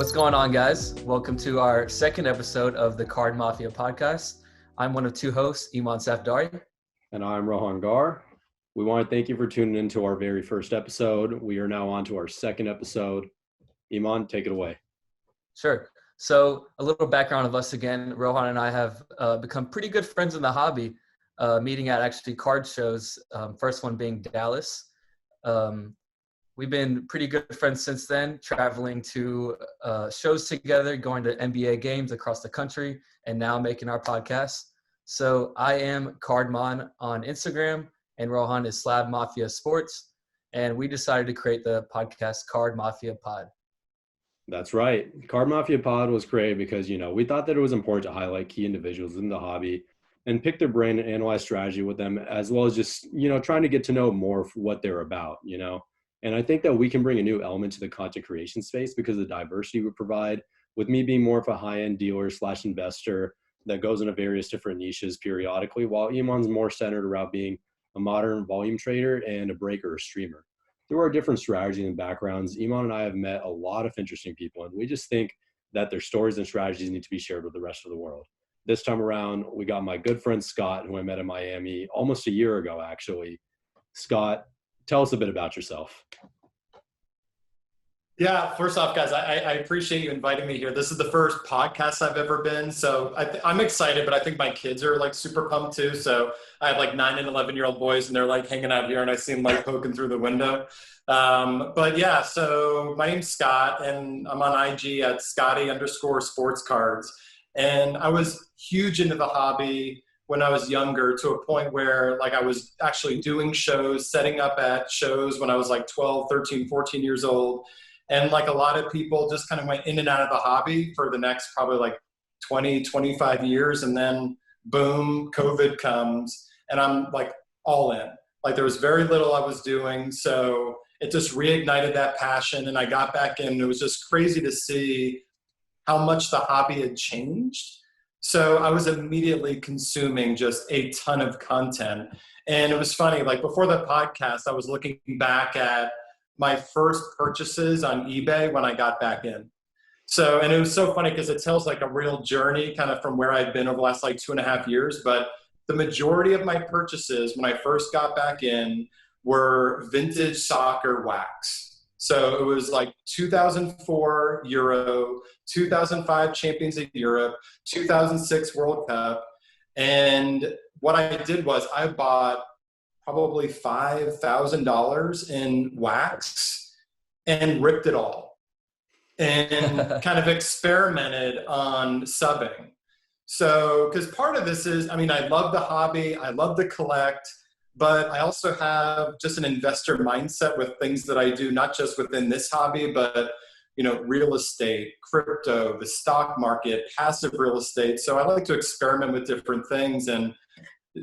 What's going on, guys? Welcome to our second episode of the CardMafia podcast. I'm one of two hosts, Iman Safdari. And I'm Rohan Gar. We want to thank you for tuning into our very first episode. We are now on to our second episode. Iman, take it away. Sure. So a little background of us again. Rohan and I have become pretty good friends in the hobby, meeting at actually card shows, first one being Dallas. We've been pretty good friends since then, traveling to shows together, going to NBA games across the country, and now making our podcast. So I am Cardmon on Instagram, and Rohan is Slab Mafia Sports, and we decided to create the podcast CardMafia Pod. That's right. CardMafia Pod was created because, we thought that it was important to highlight key individuals in the hobby and pick their brain and analyze strategy with them, as well as just, trying to get to know more of what they're about, And I think that we can bring a new element to the content creation space because of the diversity we provide, with me being more of a high-end dealer/investor that goes into various different niches periodically, while Iman's more centered around being a modern volume trader and a breaker or streamer. Through our different strategies and backgrounds, Iman and I have met a lot of interesting people, and we just think that their stories and strategies need to be shared with the rest of the world. This time around, we got my good friend Scott, who I met in Miami almost a year ago, actually. Scott, tell us a bit about yourself. Yeah, first off, guys, I appreciate you inviting me here. This is the first podcast I've ever been, so I'm excited, but I think my kids are like super pumped too. So I have like 9 and 11-year-old boys, and they're like hanging out here, and I see them like poking through the window. But yeah, so my name's Scott, and I'm on IG at Scotty_sportscards. And I was huge into the hobby when I was younger, to a point where like I was actually doing shows, setting up at shows when I was like 12, 13, 14 years old. And like a lot of people just kind of went in and out of the hobby for the next probably like 20, 25 years. And then boom, COVID comes, and I'm like all in. Like there was very little I was doing. So it just reignited that passion, and I got back in. It was just crazy to see how much the hobby had changed. So I was immediately consuming just a ton of content. And it was funny, like before the podcast, I was looking back at my first purchases on eBay when I got back in. So, and it was so funny because it tells like a real journey kind of from where I'd been over the last like 2.5 years. But the majority of my purchases when I first got back in were vintage soccer wax. So it was like 2004 Euro, 2005 Champions of Europe, 2006 World Cup. And what I did was I bought probably $5,000 in wax and ripped it all and kind of experimented on subbing. So, because part of this is, I love the hobby, I love to collect, but I also have just an investor mindset with things that I do, not just within this hobby, but real estate, crypto, the stock market, passive real estate. So I like to experiment with different things. And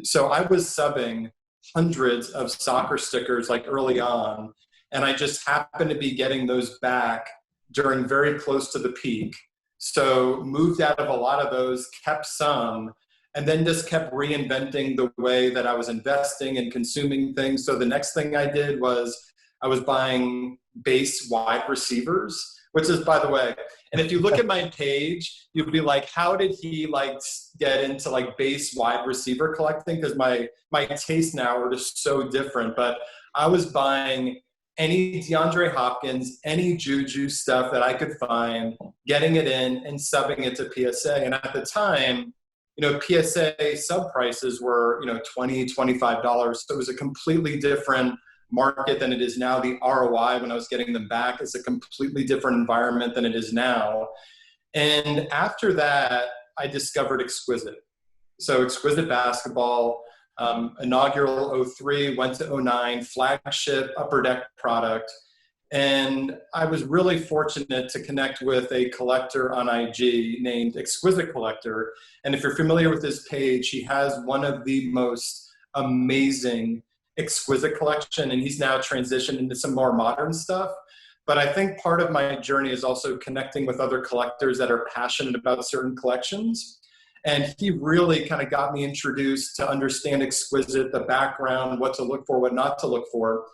so I was subbing hundreds of soccer stickers like early on, and I just happened to be getting those back during very close to the peak. So moved out of a lot of those, kept some, and then just kept reinventing the way that I was investing and consuming things. So the next thing I did was I was buying base wide receivers, which is, by the way, and if you look at my page, you'd be like, how did he like get into like base wide receiver collecting? Because my tastes now are just so different. But I was buying any DeAndre Hopkins, any Juju stuff that I could find, getting it in and subbing it to PSA. And at the time, PSA sub prices were, $20, $25. So it was a completely different market than it is now. The ROI when I was getting them back is a completely different environment than it is now. And after that, I discovered Exquisite. So Exquisite basketball, inaugural 03, went to 09, flagship upper deck product. And I was really fortunate to connect with a collector on IG named Exquisite Collector. And if you're familiar with his page, he has one of the most amazing Exquisite collection, and he's now transitioned into some more modern stuff. But I think part of my journey is also connecting with other collectors that are passionate about certain collections. And he really kind of got me introduced to understand Exquisite, the background, what to look for, what not to look for.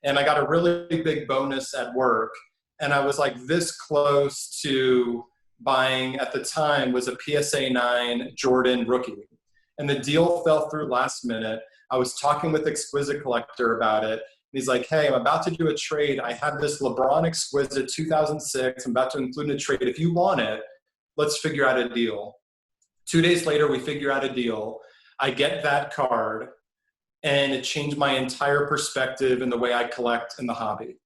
And I got a really big bonus at work. and I was like this close to buying, at the time, was a PSA 9 Jordan rookie. And the deal fell through last minute. I was talking with Exquisite Collector about it. He's like, hey, I'm about to do a trade. I have this LeBron Exquisite 2006. I'm about to include in a trade. If you want it, let's figure out a deal. 2 days later, we figure out a deal. I get that card, and it changed my entire perspective in the way I collect in the hobby.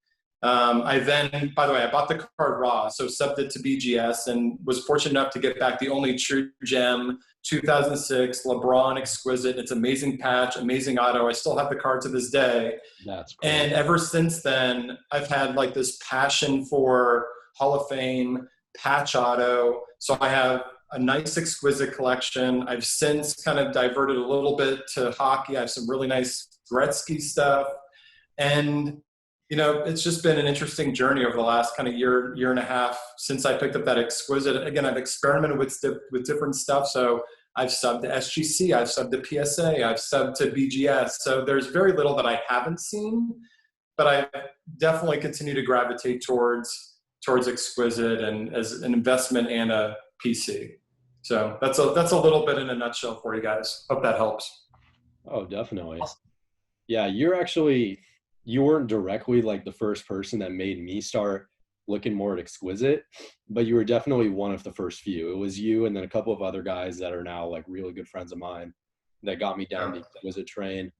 I then, by the way, I bought the card raw, so subbed it to BGS and was fortunate enough to get back the only true gem 2006 LeBron Exquisite. It's amazing patch, amazing auto. I still have the card to this day. That's cool. And ever since then, I've had like this passion for Hall of Fame, patch auto. So I have a nice Exquisite collection. I've since kind of diverted a little bit to hockey. I have some really nice Gretzky stuff. And you know, it's just been an interesting journey over the last kind of year and a half since I picked up that Exquisite. Again, I've experimented with different stuff. So I've subbed to SGC, I've subbed to PSA, I've subbed to BGS. So there's very little that I haven't seen, but I definitely continue to gravitate towards Exquisite and as an investment and a PC. So that's a little bit in a nutshell for you guys. Hope that helps. Oh, definitely. Yeah, you weren't directly like the first person that made me start looking more at Exquisite, but you were definitely one of the first few. It was you and then a couple of other guys that are now like really good friends of mine that got me down the Exquisite train.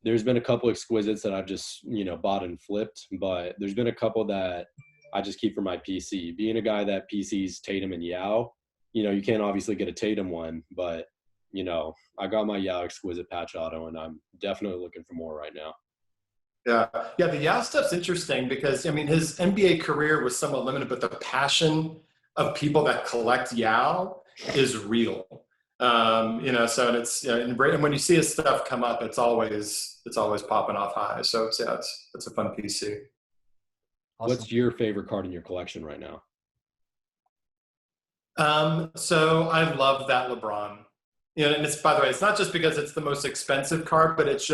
There's been a couple Exquisites that I've just, you know, bought and flipped, but there's been a couple that I just keep for my PC. Being a guy that PCs Tatum and Yao, you know, you can't obviously get a Tatum one, but, you know, I got my Yao Exquisite patch auto and I'm definitely looking for more right now. Yeah, the Yao stuff's interesting because, I mean, his NBA career was somewhat limited, but the passion of people that collect Yao is real. You know, so it's, you know, and when you see his stuff come up, it's always popping off high. So it's a fun PC. Awesome. What's your favorite card in your collection right now? So I love that LeBron. You know, and it's, by the way, it's not just because it's the most expensive card, but it's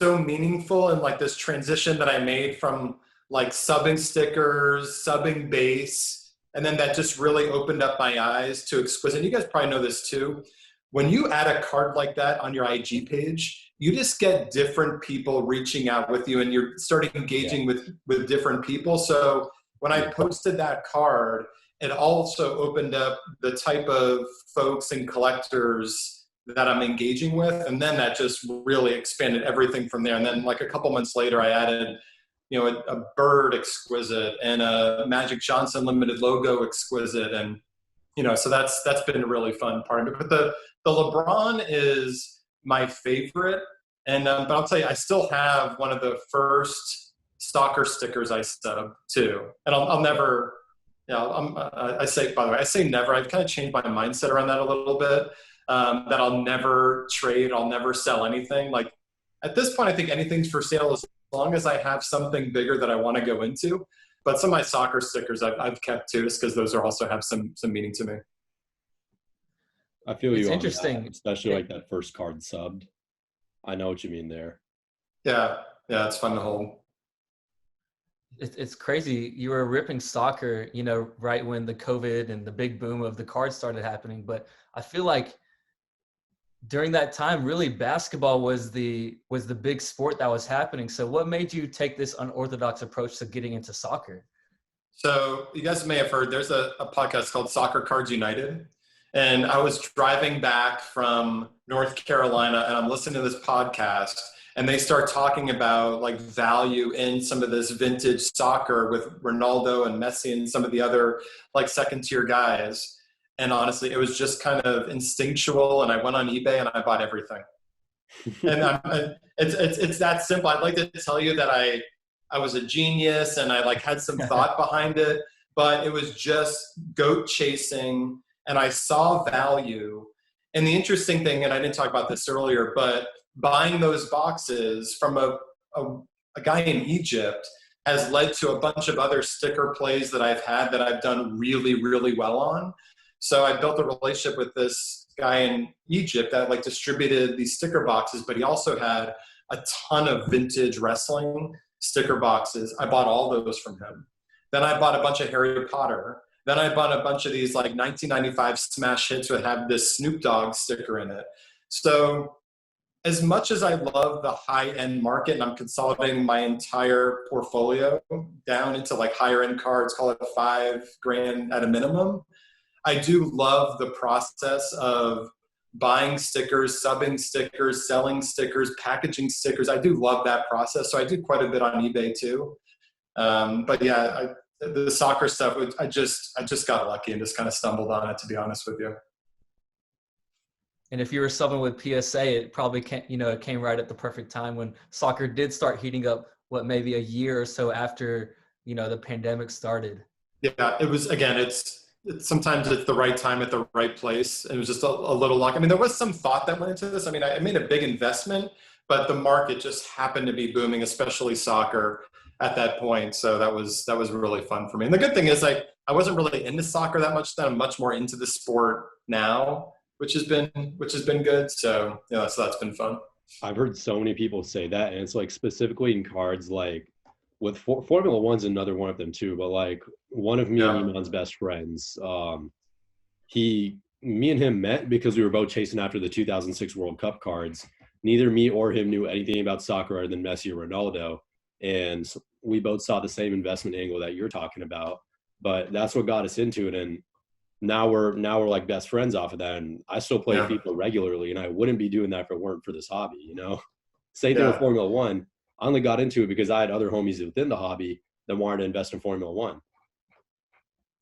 so meaningful, and like this transition that I made from like subbing stickers, subbing base, and then that just really opened up my eyes to Exquisite. And you guys probably know this too. When you add a card like that on your IG page, you just get different people reaching out with you, and you're starting engaging with different people. So when I posted that card, it also opened up the type of folks and collectors that I'm engaging with. And then that just really expanded everything from there. And then like a couple months later, I added, you know, a Bird Exquisite and a Magic Johnson limited logo Exquisite. And, you know, so that's been a really fun part of it. But the LeBron is my favorite. And, but I'll tell you, I still have one of the first soccer stickers I subbed too. And I'll never, you know, I say, by the way, I say never. I've kind of changed my mindset around that a little bit. That I'll never trade, I'll never sell anything. Like at this point, I think anything's for sale as long as I have something bigger that I want to go into. But some of my soccer stickers I've kept too, just because those are also have some meaning to me. I feel It's you on interesting, that, especially like that first card subbed. I know what you mean there. Yeah, it's fun to hold. It's crazy. You were ripping soccer, you know, right when the COVID and the big boom of the cards started happening. But I feel like during that time, really basketball was the big sport that was happening. So what made you take this unorthodox approach to getting into soccer? So you guys may have heard, there's a podcast called Soccer Cards United. And I was driving back from North Carolina and I'm listening to this podcast and they start talking about like value in some of this vintage soccer with Ronaldo and Messi and some of the other like second tier guys. And honestly, it was just kind of instinctual. And I went on eBay and I bought everything. And it's that simple. I'd like to tell you that I was a genius and I like had some thought behind it, but it was just goat chasing and I saw value. And the interesting thing, and I didn't talk about this earlier, but buying those boxes from a guy in Egypt has led to a bunch of other sticker plays that I've had that I've done really, really well on. So I built a relationship with this guy in Egypt that like distributed these sticker boxes, but he also had a ton of vintage wrestling sticker boxes. I bought all those from him. Then I bought a bunch of Harry Potter. Then I bought a bunch of these like 1995 smash hits that have this Snoop Dogg sticker in it. So as much as I love the high-end market, and I'm consolidating my entire portfolio down into like higher end cards, call it $5,000 at a minimum, I do love the process of buying stickers, subbing stickers, selling stickers, packaging stickers. I do love that process. So I do quite a bit on eBay too. But yeah, the soccer stuff, I just got lucky and just kind of stumbled on it, to be honest with you. And if you were subbing with PSA, it probably it came right at the perfect time when soccer did start heating up, maybe a year or so after, the pandemic started. Yeah, it was, again, it's sometimes it's the right time at the right place. It was just a little luck. I mean, there was some thought that went into this. I mean, I made a big investment, but the market just happened to be booming, especially soccer at that point. So that was really fun for me. And the good thing is I wasn't really into soccer that much then. I'm much more into the sport now, which has been good. So so that's been fun. I've heard so many people say that, and it's like specifically in cards, like with Formula One's another one of them too. But like one of me and Iman's best friends, me and him met because we were both chasing after the 2006 World Cup cards. Neither me or him knew anything about soccer other than Messi or Ronaldo, and we both saw the same investment angle that you're talking about. But that's what got us into it, and now we're like best friends off of that. And I still play FIFA regularly, and I wouldn't be doing that if it weren't for this hobby, Same thing with Formula One. I only got into it because I had other homies within the hobby that wanted to invest in Formula One.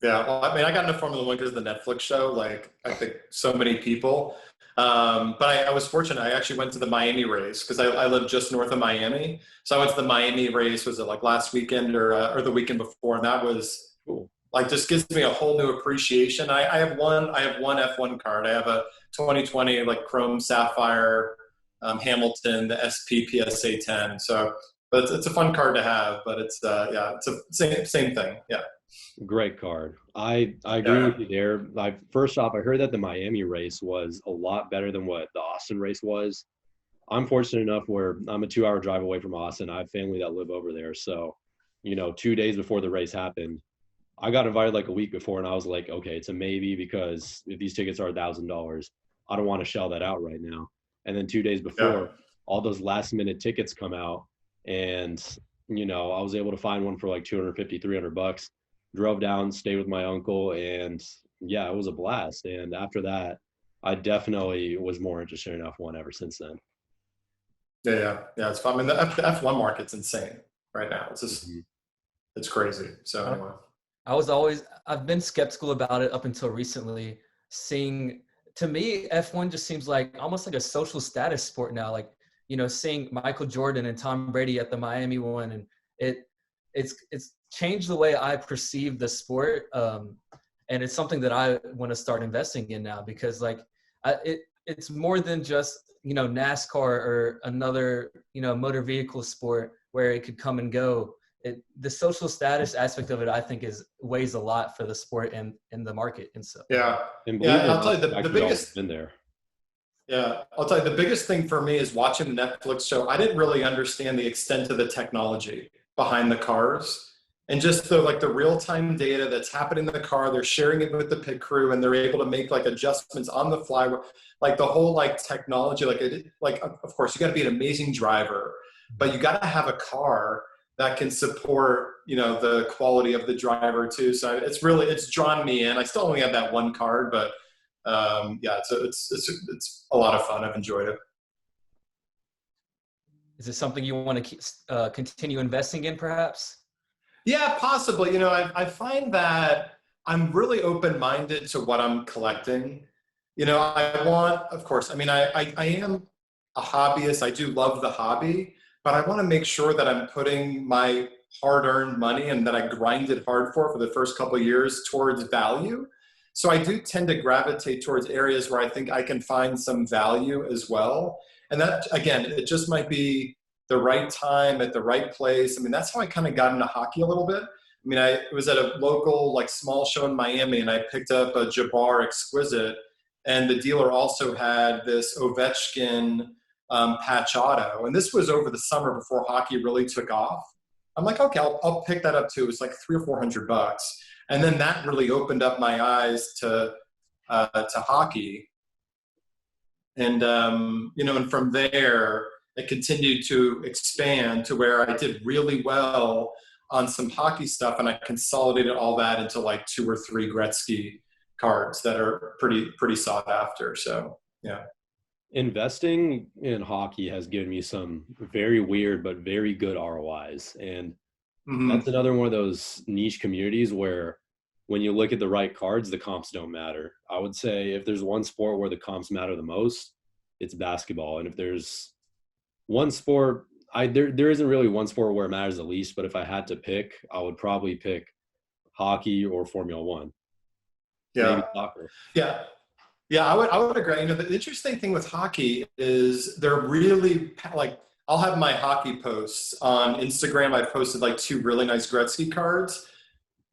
Yeah, well, I mean, I got into Formula One because of the Netflix show, like I think so many people. But I was fortunate. I actually went to the Miami race because I live just north of Miami. So I went to the Miami race, was it like last weekend or the weekend before? And that was cool. Like just gives me a whole new appreciation. I have one F1 card. I have a 2020 like Chrome Sapphire Hamilton, the SP PSA 10. So, but it's a fun card to have. But it's it's a same thing. Yeah. Great card. I agree with you there. First off, I heard that the Miami race was a lot better than what the Austin race was. I'm fortunate enough where I'm a 2-hour drive away from Austin. I have family that live over there. So, 2 days before the race happened, I got invited like a week before, and I was like, okay, it's a maybe because if these tickets are $1,000, I don't want to shell that out right now. And then 2 days before, all those last minute tickets come out, and I was able to find one for like $250, $300. Drove down, stayed with my uncle, and it was a blast. And after that, I definitely was more interested in F1 ever since then. Yeah, it's fun. I mean, the F1 market's insane right now. It's just it's crazy. So anyway. I've been skeptical about it up until recently. To me, F1 just seems like almost like a social status sport now. Like, seeing Michael Jordan and Tom Brady at the Miami one, and it's changed the way I perceive the sport. And it's something that I want to start investing in now because it's more than just, NASCAR or another, motor vehicle sport where it could come and go. The social status aspect of it, I think, weighs a lot for the sport and the market. And so, I'll tell you the biggest in there. Yeah, I'll tell you the biggest thing for me is watching the Netflix show. I didn't really understand the extent of the technology behind the cars and just the real-time data that's happening in the car. They're sharing it with the pit crew, and they're able to make adjustments on the fly. Like the whole technology, of course you got to be an amazing driver, but you got to have a car that can support, the quality of the driver too. So it's drawn me in. I still only have that one card, but it's a lot of fun. I've enjoyed it. Is it something you want to continue investing in, perhaps? Yeah, possibly. I find that I'm really open-minded to what I'm collecting. I want, of course, I mean, I am a hobbyist. I do love the hobby, but I want to make sure that I'm putting my hard-earned money and that I grinded hard for the first couple of years towards value. So I do tend to gravitate towards areas where I think I can find some value as well. And that, again, it just might be the right time at the right place. I mean, that's how I kind of got into hockey a little bit. I mean, I was at a local small show in Miami, and I picked up a Jabbar Exquisite, and the dealer also had this Ovechkin patch auto. And this was over the summer before hockey really took off. I'm like, okay, I'll pick that up too. It's like $300 or $400. And then that really opened up my eyes to hockey. And, and from there, it continued to expand to where I did really well on some hockey stuff. And I consolidated all that into like 2 or 3 Gretzky cards that are pretty sought after. So, yeah. Investing in hockey has given me some very weird but very good ROIs. And that's another one of those niche communities where when you look at the right cards, the comps don't matter. I would say if there's one sport where the comps matter the most, it's basketball. And if there's one sport, there isn't really one sport where it matters the least, but if I had to pick, I would probably pick hockey or Formula One. Yeah. Maybe soccer. Yeah. Yeah, I would agree. The interesting thing with hockey is they're really like, I'll have my hockey posts on Instagram. I've posted like 2 really nice Gretzky cards.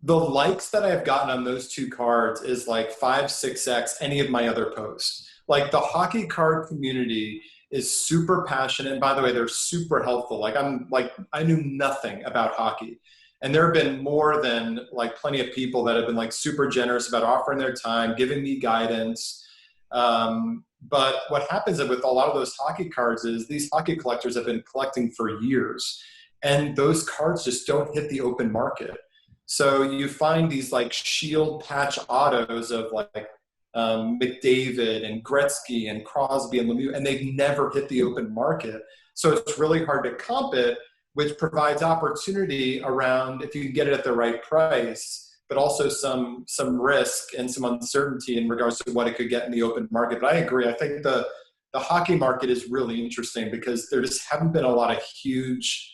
The likes that I've gotten on those 2 cards is like 5, 6x any of my other posts. Like the hockey card community is super passionate. And by the way, they're super helpful. I knew nothing about hockey. And there have been more than like plenty of people that have been like super generous about offering their time, giving me guidance. But what happens with a lot of those hockey cards is these hockey collectors have been collecting for years, and those cards just don't hit the open market. So you find these like shield patch autos of like McDavid and Gretzky and Crosby and Lemieux, and they've never hit the open market. So it's really hard to comp it, which provides opportunity around if you can get it at the right price, but also some risk and some uncertainty in regards to what it could get in the open market. But I agree. I think the hockey market is really interesting because there just haven't been a lot of huge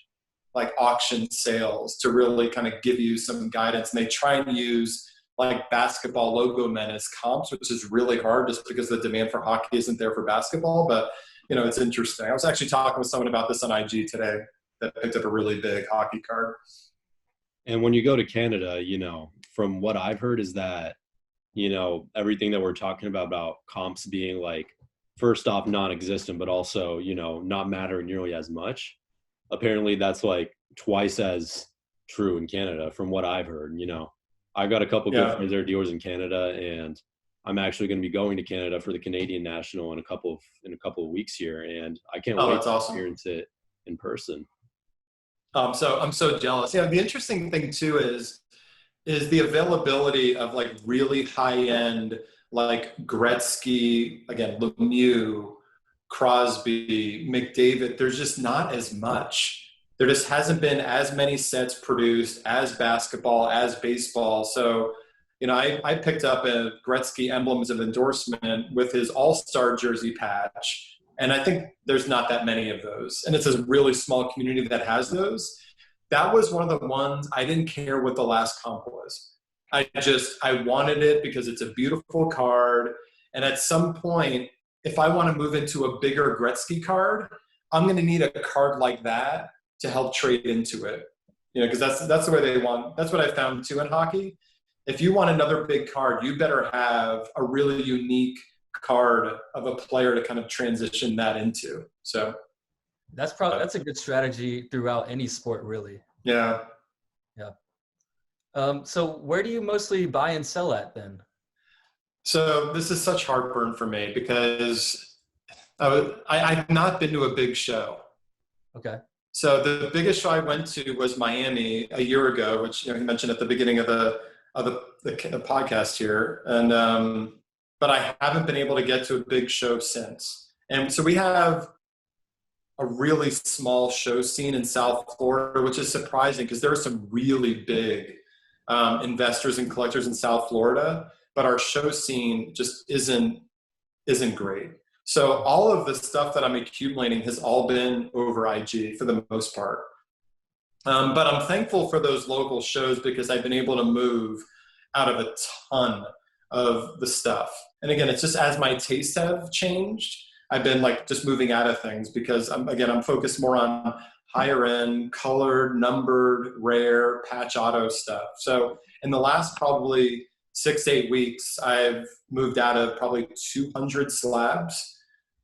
like auction sales to really kind of give you some guidance. And they try and use like basketball logo men as comps, which is really hard just because the demand for hockey isn't there for basketball. But, it's interesting. I was actually talking with someone about this on IG today that picked up a really big hockey card. And when you go to Canada, from what I've heard is that, everything that we're talking about comps being like, first off, non-existent, but also, not mattering nearly as much. Apparently that's like twice as true in Canada from what I've heard. I've got a couple good friends that are dealers in Canada, and I'm actually going to be going to Canada for the Canadian National in a couple of weeks here. And I can't wait to experience it in person. I'm so jealous. Yeah. The interesting thing too is the availability of like really high end, like Gretzky, again, Lemieux, Crosby, McDavid. There's just not as much. There just hasn't been as many sets produced as basketball, as baseball. So, I picked up a Gretzky emblems of endorsement with his all-star jersey patch. And I think there's not that many of those. And it's a really small community that has those. That was one of the ones I didn't care what the last comp was. I wanted it because it's a beautiful card. And at some point, if I want to move into a bigger Gretzky card, I'm going to need a card like that to help trade into it. Because that's the way they want. That's what I found too in hockey. If you want another big card, you better have a really unique card of a player to kind of transition that into. So that's a good strategy throughout any sport, really. Yeah. So where do you mostly buy and sell at then? So this is such heartburn for me because I've not been to a big show. Okay. So the biggest show I went to was Miami a year ago, which you mentioned at the beginning of the podcast here, and but I haven't been able to get to a big show since. And so we have a really small show scene in South Florida, which is surprising because there are some really big investors and collectors in South Florida, but our show scene just isn't great. So all of the stuff that I'm accumulating has all been over IG for the most part. But I'm thankful for those local shows because I've been able to move out of a ton of the stuff. And again, it's just as my tastes have changed, I've been like just moving out of things because I'm focused more on higher end, colored, numbered, rare, patch auto stuff. So in the last probably 6 to 8 weeks, I've moved out of probably 200 slabs.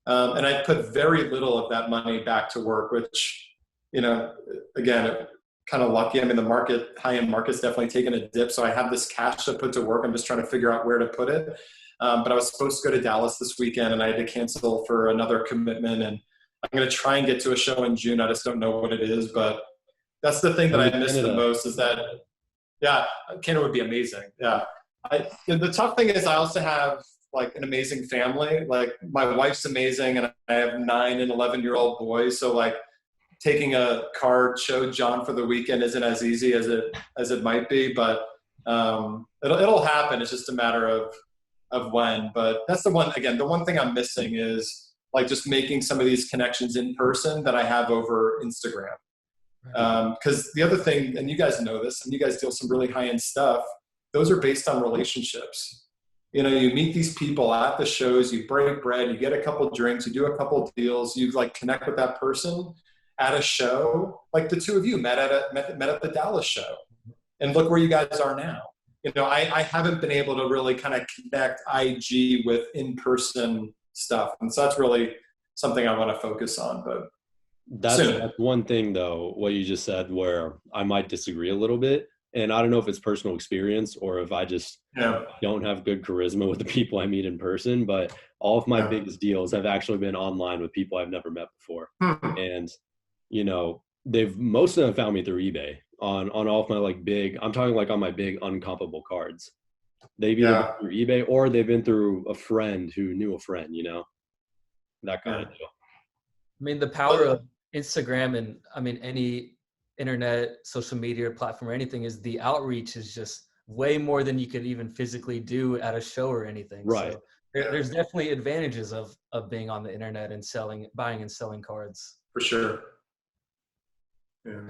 And I put very little of that money back to work, which, again, kind of lucky. I mean, the high-end market's definitely taken a dip. So I have this cash to put to work. I'm just trying to figure out where to put it. But I was supposed to go to Dallas this weekend and I had to cancel for another commitment. And I'm going to try and get to a show in June. I just don't know what it is, but that's the thing that I miss the most is that, yeah, Canada would be amazing. Yeah. The tough thing is I also have like an amazing family. Like my wife's amazing and I have 9 and 11-year-old boys. So like taking a card show John for the weekend isn't as easy as it might be, but it'll happen. It's just a matter of when. But that's the one thing I'm missing is like just making some of these connections in person that I have over Instagram. Because the other thing, and you guys know this, and you guys deal some really high-end stuff, those are based on relationships. You know, you meet these people at the shows, you break bread, you get a couple drinks, you do a couple deals, you like connect with that person at a show. Like the two of you met at the Dallas show, and look where you guys are now. You know, I haven't been able to really kind of connect IG with in-person stuff, and so that's really something I want to focus on. But that's one thing though, what you just said, where I might disagree a little bit. And I don't know if it's personal experience or if I just don't have good charisma with the people I meet in person, but all of my biggest deals have actually been online with people I've never met before. And, you know, most of them found me through eBay on all of my like big, I'm talking like on my big uncompable cards. They've either been through eBay or they've been through a friend who knew a friend, you know, that kind of deal. I mean, the power of Instagram and I mean, any internet, social media platform or anything is the outreach is just way more than you could even physically do at a show or anything. Right. So there's definitely advantages of being on the internet and buying and selling cards. For sure. Yeah.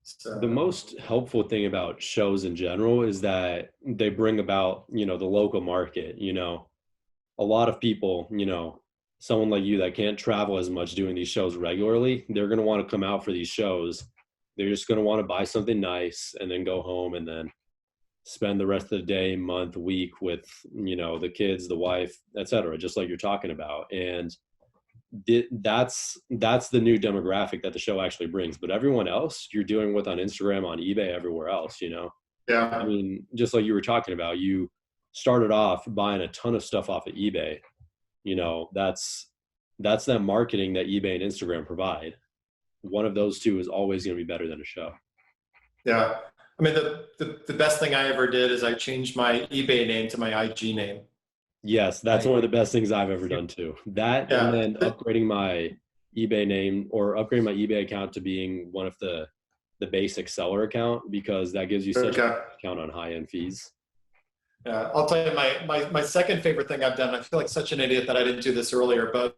So the most helpful thing about shows in general is that they bring about, you know, the local market. You know, a lot of people, you know, someone like you that can't travel as much doing these shows regularly, they're going to want to come out for these shows. They're just going to want to buy something nice and then go home and then spend the rest of the day, month, week with, you know, the kids, the wife, etc., just like you're talking about. And that's the new demographic that the show actually brings. But everyone else you're doing with on Instagram, on eBay, everywhere else, you know. Yeah. I mean, just like you were talking about, you started off buying a ton of stuff off of eBay. You know, that's that marketing that eBay and Instagram provide. One of those two is always going to be better than a show. Yeah. I mean, the best thing I ever did is I changed my eBay name to my IG name. Yes, that's one of the best things I've ever done too. That and then upgrading my eBay name or upgrading my eBay account to being one of the basic seller account, because that gives you such a discount on high-end fees. Yeah, I'll tell you my second favorite thing I've done. I feel like such an idiot that I didn't do this earlier, but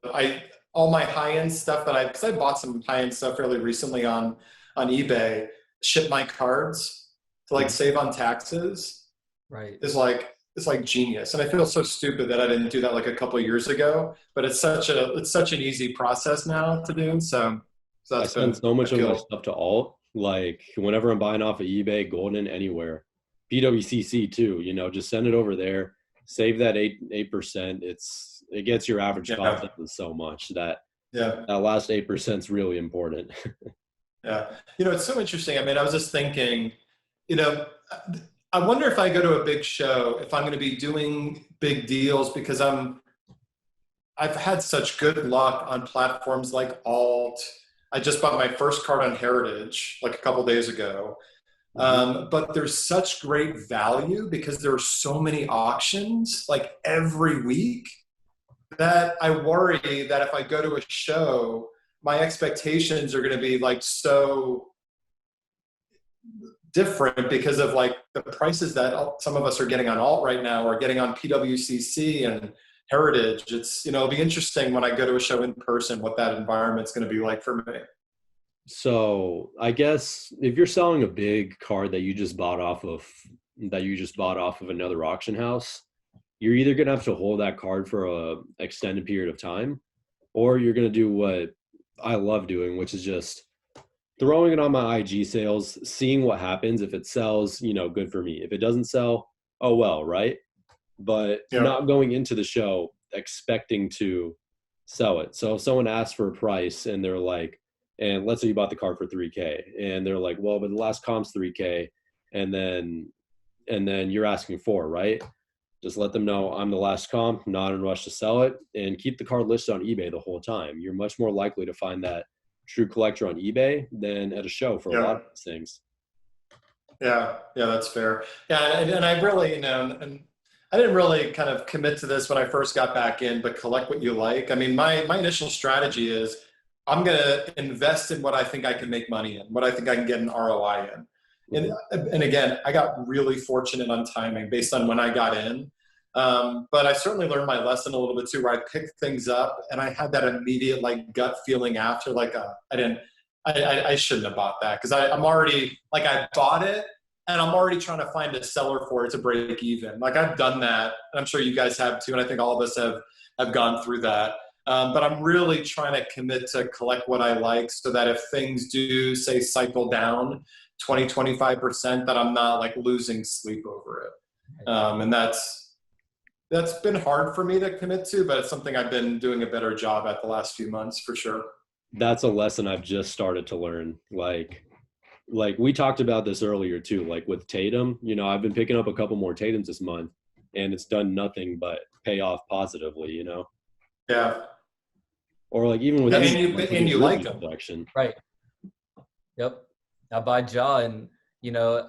all my high-end stuff because I bought some high-end stuff fairly recently on eBay, ship my cards to like save on taxes. Right. It's like genius. And I feel so stupid that I didn't do that like a couple of years ago, but it's such an easy process now to do. So I send so much of my stuff to alt, like whenever I'm buying off of eBay, Golden, anywhere, PWCC too, you know, just send it over there, save that 8%. It gets your average cost down so much that last 8% is really important. Yeah. You know, it's so interesting. I mean, I was just thinking, you know, I wonder if I go to a big show, if I'm going to be doing big deals, because I've had such good luck on platforms like alt. I just bought my first card on Heritage like a couple days ago. But there's such great value because there are so many auctions like every week that I worry that if I go to a show, my expectations are going to be like so different because of like the prices that some of us are getting on alt right now or getting on PWCC and Heritage. It's, you know, it'll be interesting when I go to a show in person, what that environment's going to be like for me. So I guess if you're selling a big card that you just bought off of another auction house, you're either going to have to hold that card for a extended period of time, or you're going to do what I love doing, which is just throwing it on my IG sales, seeing what happens. If it sells, you know, good for me. If it doesn't sell, oh well, right? But not going into the show expecting to sell it. So if someone asks for a price and they're like, And let's say you bought the card for 3K, and they're like, well, but the last comp's 3K, and then you're asking 4, right? Just let them know I'm the last comp, not in a rush to sell it, and keep the card listed on eBay the whole time. You're much more likely to find that true collector on eBay than at a show for a lot of these things. Yeah, that's fair. Yeah, and I really, and I didn't really kind of commit to this when I first got back in, but collect what you like. I mean, my initial strategy is I'm going to invest in what I think I can make money in, what I think I can get an ROI in. And again, I got really fortunate on timing based on when I got in. But I certainly learned my lesson a little bit too, where I picked things up and I had that immediate like gut feeling after, like I shouldn't have bought that, because I'm already like, I bought it and I'm already trying to find a seller for it to break even. Like I've done that, and I'm sure you guys have too, and I think all of us have gone through that. But I'm really trying to commit to collect what I like, so that if things do say cycle down 20-25%, that I'm not like losing sleep over it. And that's been hard for me to commit to, but it's something I've been doing a better job at the last few months for sure. That's a lesson I've just started to learn. Like we talked about this earlier too, like with Tatum, I've been picking up a couple more Tatums this month, and it's done nothing but pay off positively, Yeah. Or like even with and you like them. collection. Right. Yep. I buy Ja, and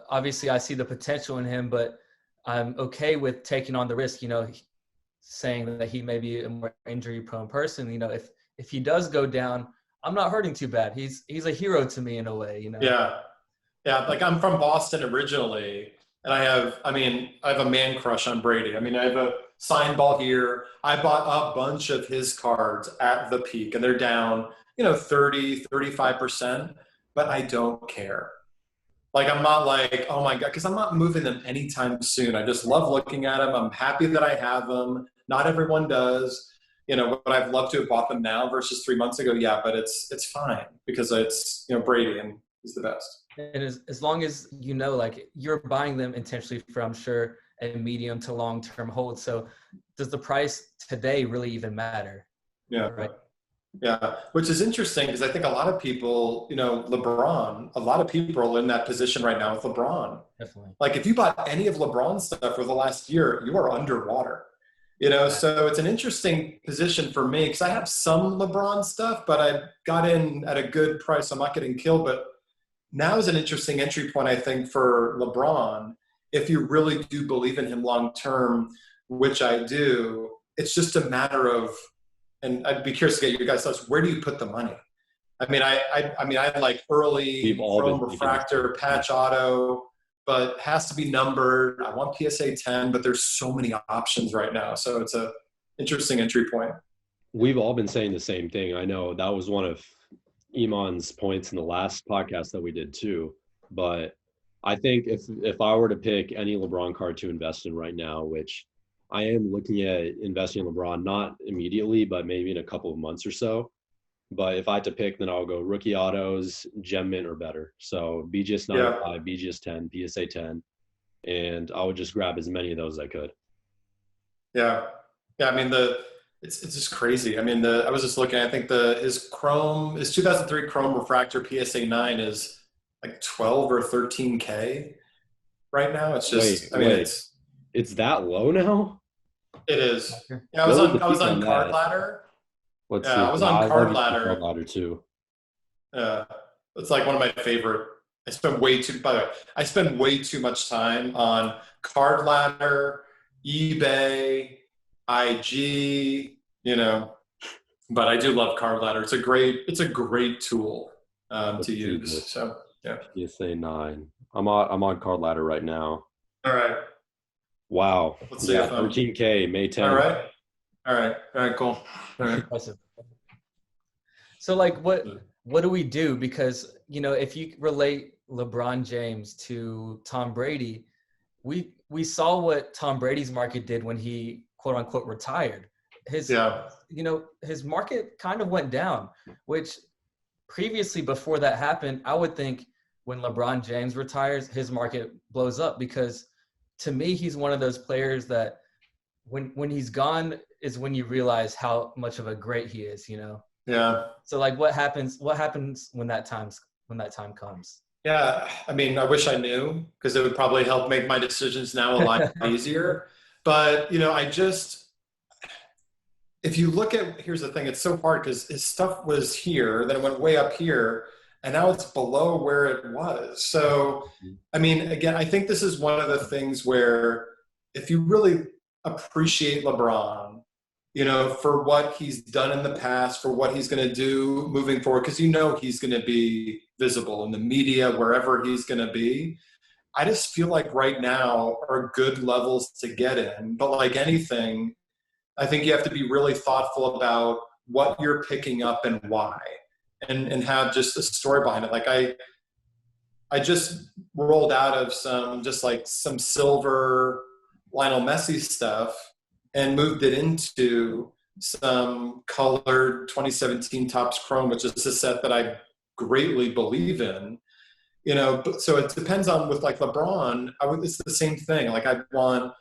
obviously I see the potential in him, but I'm okay with taking on the risk, saying that he may be a more injury prone person. If he does go down, I'm not hurting too bad. He's a hero to me in a way, Yeah. Like I'm from Boston originally, and I have a man crush on Brady. I mean, I have a signed ball here. I bought a bunch of his cards at the peak, and they're down, 30-35%, but I don't care. Like, I'm not like, oh my God, because I'm not moving them anytime soon. I just love looking at them. I'm happy that I have them. Not everyone does. Would I've loved to have bought them now versus 3 months ago? Yeah, but it's fine, because it's, Brady, and he's the best. And as long as like you're buying them intentionally for, I'm sure, a medium to long-term hold. So does the price today really even matter? Yeah. Right. Yeah, which is interesting, because I think a lot of people, LeBron, a lot of people are in that position right now with LeBron. Definitely. Like if you bought any of LeBron's stuff for the last year, you are underwater. So it's an interesting position for me, because I have some LeBron stuff, but I got in at a good price. I'm not getting killed, but now is an interesting entry point, I think, for LeBron. If you really do believe in him long-term, which I do, it's just a matter of, and I'd be curious to get your guys' thoughts, where do you put the money? I mean, I like early chrome refractor, patch auto, but has to be numbered. I want PSA 10, but there's so many options right now. So it's a interesting entry point. We've all been saying the same thing. I know that was one of Iman's points in the last podcast that we did too. But I think if I were to pick any LeBron card to invest in right now, which I am looking at investing in LeBron, not immediately, but maybe in a couple of months or so. But if I had to pick, then I'll go rookie autos, gem mint or better. So BGS 95, BGS 10, PSA 10, and I would just grab as many of those as I could. Yeah. I mean, it's just crazy. I mean, I was just looking, I think his 2003 Chrome Refractor PSA 9 is like 12 or 13K right now. It's just, it's that low now? It is. Yeah, I was on Card Ladder. Let's see. I was on Card Ladder. Card Ladder too. It's like one of my favorite. I spend way too much time on Card Ladder, eBay, IG, but I do love Card Ladder. It's a great tool to use. So yeah. PSA 9. I'm on Card Ladder right now. All right. Wow. Let's see. 13K, May 10th. All right. Cool. All right. So like what do we do? Because, if you relate LeBron James to Tom Brady, we saw what Tom Brady's market did when he quote unquote retired. His market kind of went down, which previously before that happened, I would think when LeBron James retires, his market blows up, because to me, he's one of those players that when he's gone is when you realize how much of a great he is, Yeah. So like, what happens when that time comes? Yeah. I mean, I wish I knew, because it would probably help make my decisions now a lot easier. But, if you look at, here's the thing, it's so hard because his stuff was here, then it went way up here, and now it's below where it was. So, I mean, again, I think this is one of the things where if you really appreciate LeBron, for what he's done in the past, for what he's going to do moving forward, because he's going to be visible in the media, wherever he's going to be. I just feel like right now are good levels to get in. But like anything, I think you have to be really thoughtful about what you're picking up and why, and have just a story behind it. Like I just rolled out of some silver Lionel Messi stuff and moved it into some colored 2017 Topps Chrome, which is a set that I greatly believe in. So it depends on, with like LeBron, it's the same thing. Like I want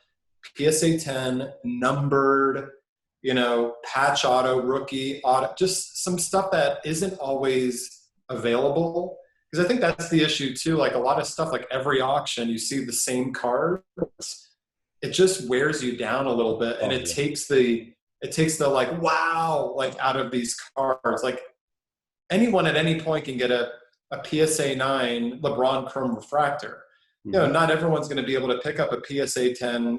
PSA 10 numbered, patch auto, rookie auto, just some stuff that isn't always available. Because I think that's the issue too. Like a lot of stuff, like every auction, you see the same cards. It just wears you down a little bit, and it takes the like wow, like out of these cards. Like anyone at any point can get a PSA 9 LeBron Chrome refractor. Not everyone's going to be able to pick up a PSA 10,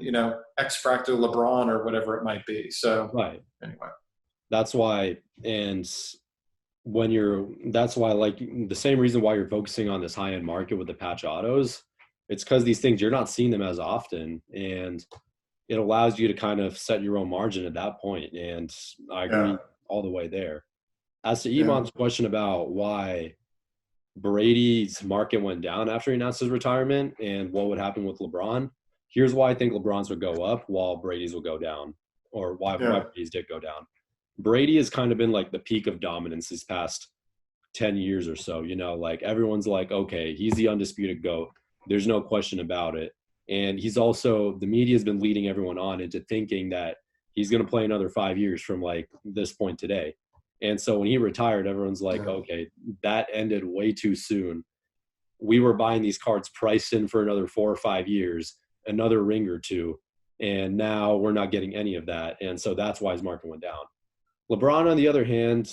X-Fractor LeBron or whatever it might be. So anyway, that's why. And that's why, like, the same reason why you're focusing on this high-end market with the patch autos, it's because these things, you're not seeing them as often, and it allows you to kind of set your own margin at that point. And I agree all the way there. As to Iman's question about why Brady's market went down after he announced his retirement and what would happen with LeBron, here's why I think LeBron's would go up while Brady's will go down, or why Brady's did go down. Brady has kind of been like the peak of dominance these past 10 years or so. Like everyone's like, okay, he's the undisputed GOAT. There's no question about it. And he's also, the media has been leading everyone on into thinking that he's going to play another 5 years from like this point today. And so when he retired, everyone's like, okay, that ended way too soon. We were buying these cards priced in for another 4 or 5 years, another ring or two, and now we're not getting any of that. And so that's why his market went down. LeBron, on the other hand,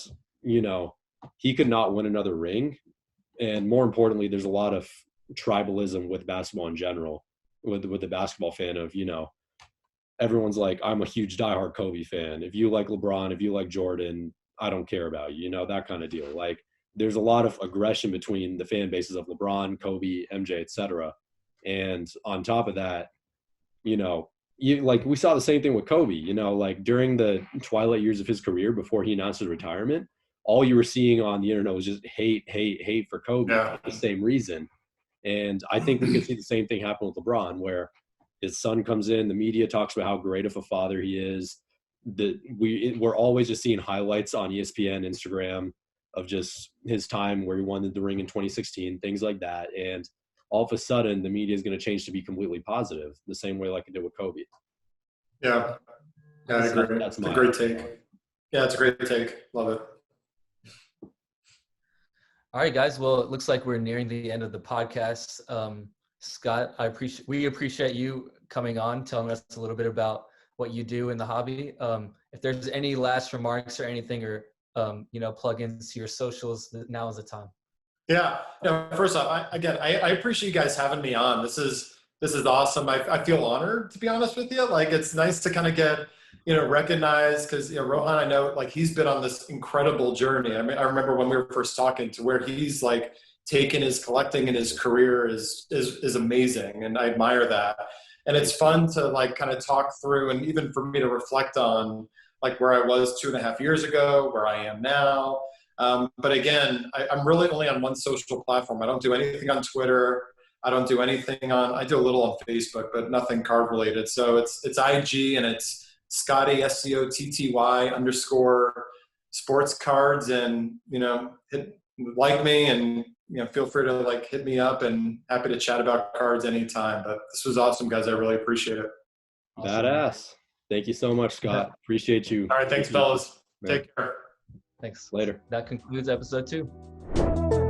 he could not win another ring. And more importantly, there's a lot of tribalism with basketball in general, with the basketball fan of, everyone's like, I'm a huge diehard Kobe fan. If you like LeBron, if you like Jordan, I don't care about you, that kind of deal. Like there's a lot of aggression between the fan bases of LeBron, Kobe, MJ, etc. And on top of that, like we saw the same thing with Kobe, like during the twilight years of his career before he announced his retirement, all you were seeing on the internet was just hate for Kobe for the same reason. And I think we could see the same thing happen with LeBron, where his son comes in, the media talks about how great of a father he is. We're always just seeing highlights on ESPN, Instagram of just his time where he won the ring in 2016, things like that. And all of a sudden, the media is going to change to be completely positive, the same way like it did with Kobe. Yeah, I agree. That's a great take. Yeah, it's a great take. Love it. All right, guys. Well, it looks like we're nearing the end of the podcast. Scott, we appreciate you coming on, telling us a little bit about what you do in the hobby. If there's any last remarks or anything, or plugins to your socials, now is the time. Yeah. First off, I appreciate you guys having me on. This is awesome. I feel honored, to be honest with you. Like it's nice to kind of get recognized, because Rohan, I know like he's been on this incredible journey. I mean, I remember when we were first talking, to where he's like taken his collecting and his career is amazing, and I admire that. And it's fun to like kind of talk through, and even for me to reflect on like where I was 2.5 years ago, where I am now. But again, I'm really only on one social platform. I don't do anything on Twitter. I don't do anything I do a little on Facebook, but nothing card related. So it's IG, and it's Scotty, SCOTTY _sports cards, and like me, and feel free to like hit me up, and happy to chat about cards anytime. But this was awesome, guys. I really appreciate it. Badass. Thank you so much, Scott. Appreciate you. All right, thanks, fellas. Take care. Thanks. Later. That concludes episode 2.